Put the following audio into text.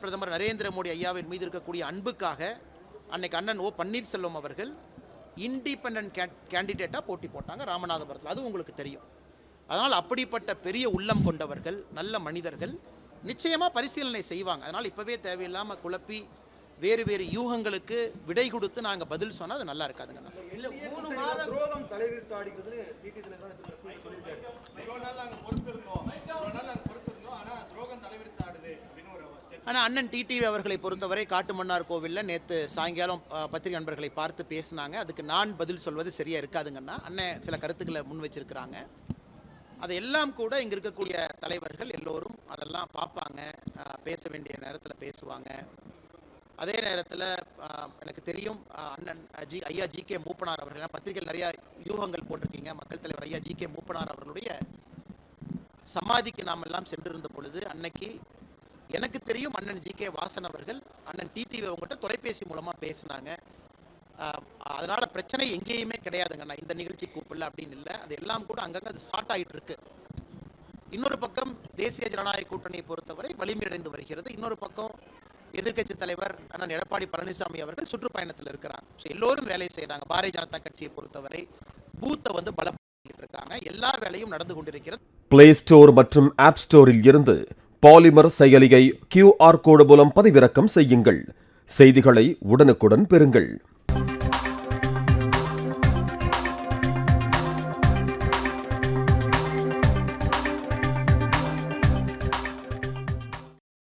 பிரதமர் நரேந்திர மோடி ஐயாவின் மீது இருக்கக்கூடிய அன்புக்காக அன்னைக்கு அண்ணன் ஓ பன்னீர்செல்வம் அவர்கள் இண்டிபெண்டன்ட் கேண்டிடேட்டாக போட்டி போட்டாங்க ராமநாதபுரத்தில். அது உங்களுக்கு தெரியும். அதனால் அப்படிப்பட்ட பெரிய உள்ளம் கொண்டவர்கள், நல்ல மனிதர்கள் நிச்சயமாக பரிசீலனை செய்வாங்க. அதனால் இப்போவே தேவையில்லாமல் குழப்பி வேறு வேறு யூகங்களுக்கு விடை கொடுத்து நாங்கள் பதில் சொன்னால் அது நல்லா இருக்காதுங்க. ஆனால் அண்ணன் டிடிவி அவர்களை பொறுத்தவரை காட்டுமன்னார் கோவிலில் நேற்று சாயங்காலம் பத்திரிகை நண்பர்களை பார்த்து பேசினாங்க. அதுக்கு நான் பதில் சொல்வது சரியாக இருக்காதுங்கன்னா அண்ணன் சில கருத்துக்களை முன் வச்சிருக்கிறாங்க. அதையெல்லாம் கூட இங்கே இருக்கக்கூடிய தலைவர்கள் எல்லோரும் அதெல்லாம் பார்ப்பாங்க, பேச வேண்டிய நேரத்தில் பேசுவாங்க. அதே நேரத்தில் எனக்கு தெரியும் அண்ணன் ஐயா ஜி.கே. மூப்பனார் அவர்கள் பத்திரிகையில் நிறையா யூகங்கள் போட்டிருக்கீங்க. மக்கள் தலைவர் ஐயா ஜி.கே. மூப்பனார் அவர்களுடைய சமாதிக்கு நாம் எல்லாம் சென்றிருந்த பொழுது அன்னைக்கு எனக்கு தெரியும் அண்ணன் ஜி.கே. வாசன் அவர்கள் அண்ணன் டிடிவி அவங்ககிட்ட தொலைபேசி மூலமாக பேசினாங்க. அதனால் பிரச்சனை எங்கேயுமே கிடையாதுங்க. நான் இந்த நிகழ்ச்சி கூப்பிடல அப்படின்னு இல்லை. அது எல்லாம் கூட அங்கங்கே அது ஸ்டார்ட் ஆகிட்டு இருக்கு. இன்னொரு பக்கம் தேசிய ஜனநாயக கூட்டணியை பொறுத்தவரை வலிமையடைந்து வருகிறது. இன்னொரு பக்கம் எதிர்க்கட்சி தலைவர் அண்ணன் எடப்பாடி பழனிசாமி அவர்கள் சுற்றுப்பயணத்தில் இருக்கிறாங்க. எல்லோரும் வேலை செய்கிறாங்க. பாரதிய ஜனதா கட்சியை பொறுத்தவரை பூத்தை பலப்படுத்திட்டு இருக்காங்க. எல்லா வேலையும் நடந்து கொண்டிருக்கிறது. பிளே ஸ்டோர் மற்றும் ஆப் ஸ்டோரில் இருந்து பாலிமர் செயலியை QR கோடு மூலம் பதிவிறக்கம் செய்யுங்கள். செய்திகளை உடனுக்குடன் பெறுங்கள்.